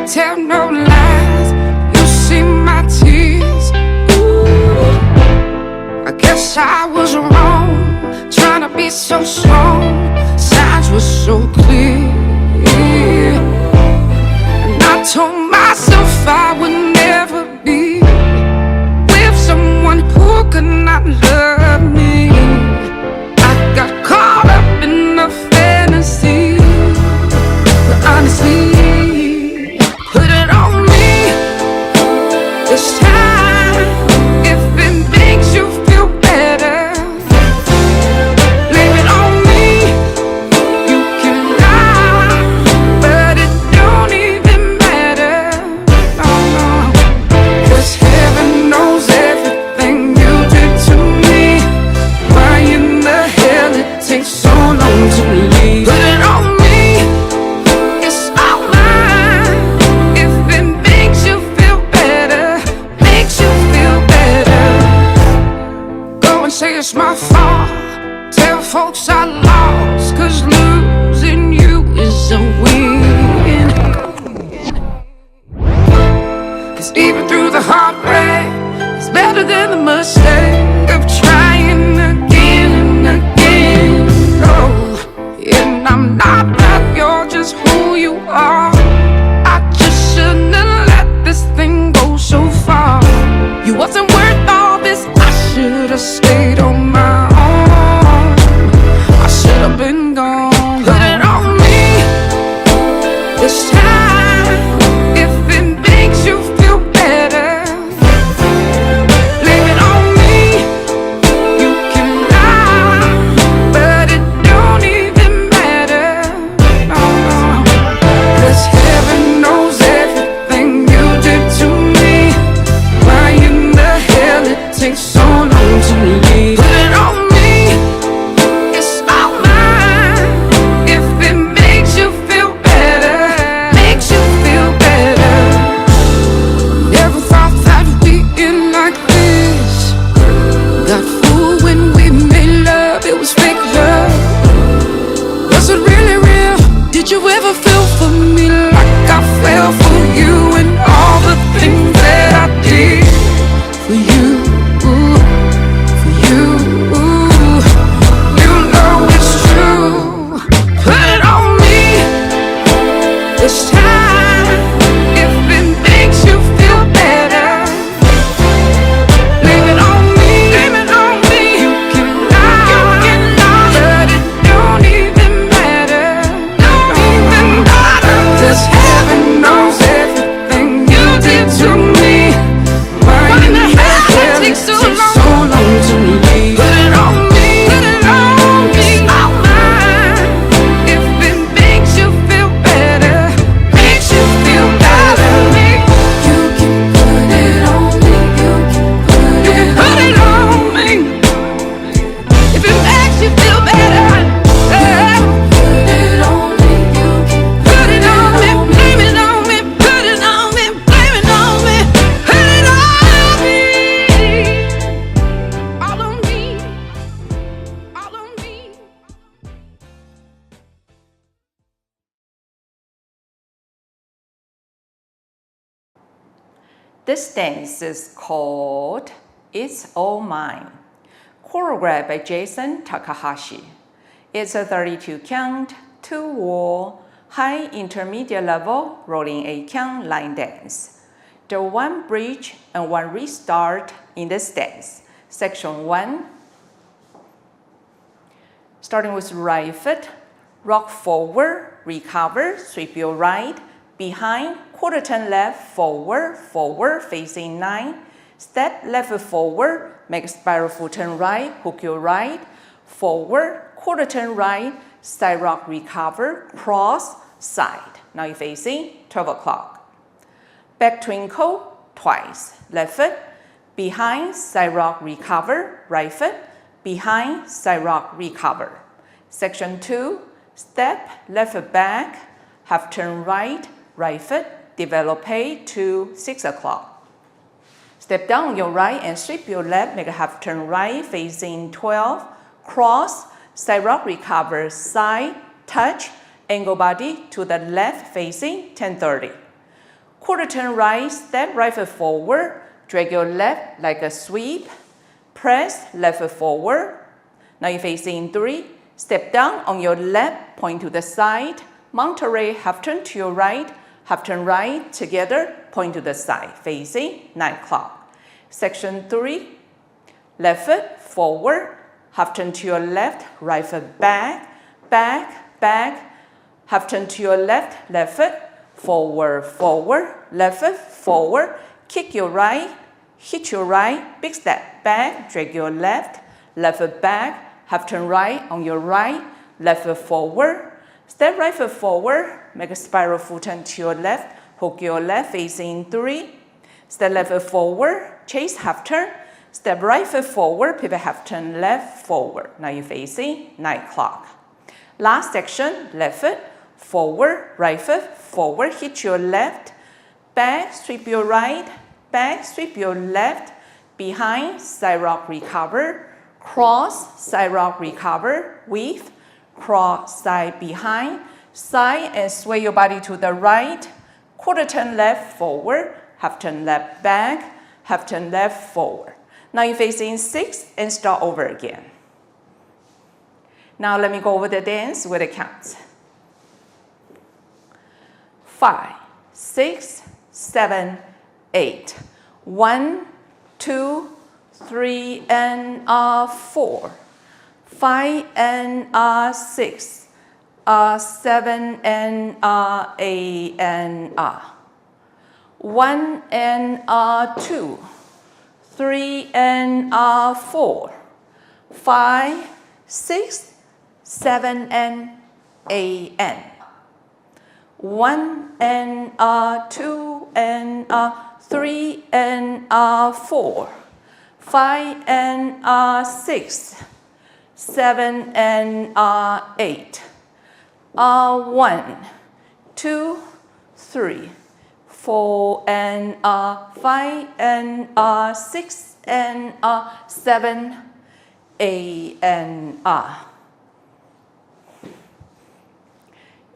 tell no lies. You see my tears. Ooh, I guess I was wrong, trying to be so strong. Signs were so clear, and I told myself I would never be with someone who could not love me. I got caught up in the fantasy, but honestly, put it on me this time. If it makes you feel better, blame it on me. You can lie, but it don't even matter. No, no, 'cause heaven knows everything you did to me. Why in the hell it takes so long to leave? Put it on me, it's all mine. If it makes you feel better, makes you feel better, go and say it's my fault. Tell folks I lost, 'cause losing you is a win. 'Cause even through the heartbreak, it's better than the mistake of trying again and again. Oh, and I'm not that, you're just who you are. I just shouldn't have let this thing go so far. You wasn't worth all this, I should have stayed on my own. I should have been gone. Put it on me this time. If it makes you feel better, blame it on me. You can lie, but it don't even matter. No, no, 'cause heaven knows everything you did to me. Why in the hell it takes so long to leave? Put it on me, it's all mine. If it makes you feel better, makes you feel better. Never thought that we'd end like this. Got fooled when we made love, it was fake love. Was it really real? Did you ever feel for me like I fell for you? And all the things that I did for you, for you, you know it's true. Put it on me this time. If it makes you feel better, blame it on me. Blame it on me. You can lie, but it don't even matter. Don't even matter. 'Cause heaven knows everything you did to me. Why in the hell it takes so long to leave? Put it on me. Put it on me. It's all mine. If it makes you feel better, makes you feel better, you can put it on me. You can put it on me. If it makes you feel better, put it on me. You can put it on me. Blame it on me. Put it on me. Blame it on me. Put it on me. All on me. All on me. This dance is called It's All Mine, choreographed by Takahashi. It's a 32 count, 2-wall, high intermediate level rolling 8-count line dance. There are 1 bridge and 1 restart in this dance. Section 1, starting with right foot, rock forward, recover, sweep your right, behind, quarter turn left, forward, forward, facing 9, step left foot forward, make a spiral full turn right, hook your right, forward, quarter turn right, side rock recover, cross, side. Now you're facing 12 o'clock. Back twinkle twice, left foot, behind, side rock recover, right foot, behind, side rock recover. Section 2, step left foot back, half turn right, right foot, develope to 6 o'clock. Step down on your right and sweep your left, make a half turn right, facing 12, cross, side rock recover, side, touch, angle body to the left facing 1030. Quarter turn right, step right foot forward, drag your left like a sweep, press left foot forward. Now you're facing 3, step down on your left, point to the side, Monterey half turn to your right, half turn right, together, point to the side, facing 9 o'clock. Section 3, left foot forward, half turn to your left, right foot back, back, back, half turn to your left, left foot, forward, forward, left foot, forward, kick your right, hit your right, big step back, drag your left, left foot back, half turn right on your right, left foot forward, step right foot forward, make a spiral full turn to your left, hook your left facing 3, step left foot forward, chase half turn, step right foot forward, pivot half turn left, forward. Now you're facing 9 o'clock. Last section, left foot, forward, right foot, forward, hit your left, back, sweep your right, back, sweep your left, behind, side rock recover, cross, side rock recover, weave, cross, side behind, side and sway your body to the right, quarter turn left, forward, half turn left, back, half turn left, forward. Now you're facing 6 and start over again. Now let me go over the dance with the counts. 5, 6, 7, 8. 1, 2, 3, and 4. 5 and 6. 7 and 8 and 1 and 2. 3 and 4. 5, 6, 7 and 8 and 1 and 2 and 3 and 4. 5 and 6. 7 and 8. 1, 2, 3, 4 and 5 and 6 and 7, 8 and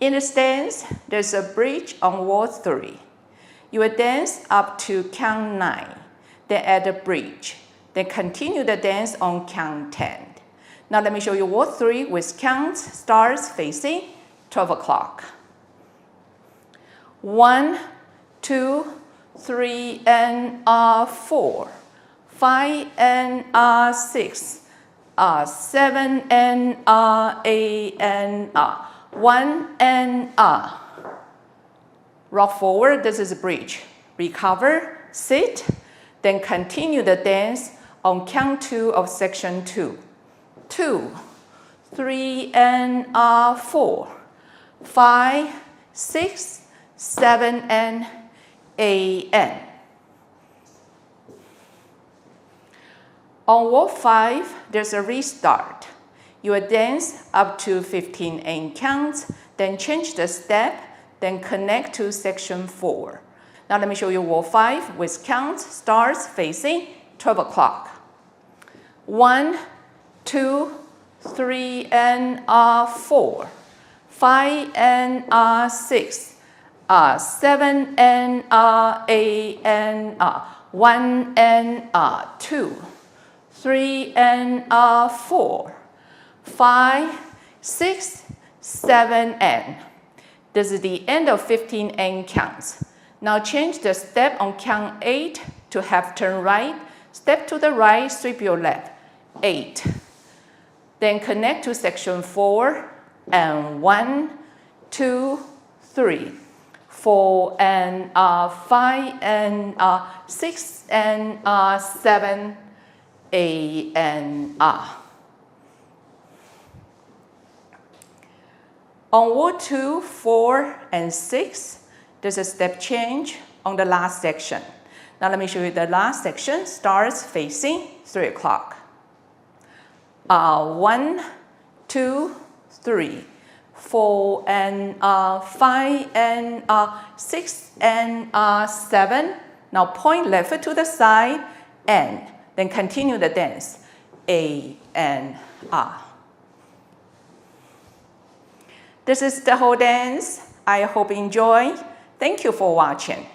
In the stance, there's a bridge on wall 3. You will dance up to count 9, then add a bridge, then continue the dance on count 10. Now let me show you wall 3 with counts, starts facing 12 o'clock. 1, 2, 3 and 4. 5 and 6. 7 and 8 and 1 and rock forward. This is a bridge. Recover, sit, then continue the dance on count 2 of section 2. 2, 3 and 4. 5, 6, 7 and 8 and. On wall 5, there's a restart. You will dance up to 15 and counts, then change the step, then connect to section 4. Now let me show you wall 5 with counts, starts facing 12 o'clock. 1, 2, 3 and 4. 5 and 6. 7 and 8 and 1 and 2. 3 and 4. 5, 6, 7 and. This is the end of 15 and counts. Now change the step on count 8 to half turn right. Step to the right, sweep your left. 8. Then connect to section 4 and 1, 2, 3, 4 and 5 and 6 and 7, 8 and On wall 2, 4, and 6, there's a step change on the last section. Now let me show you the last section. Starts facing 3 o'clock. 1, 2, 3, 4 and 5 and 6 and 7. Now point left foot to the side and then continue the dance. A and This is the whole dance. I hope you enjoy. Thank you for watching.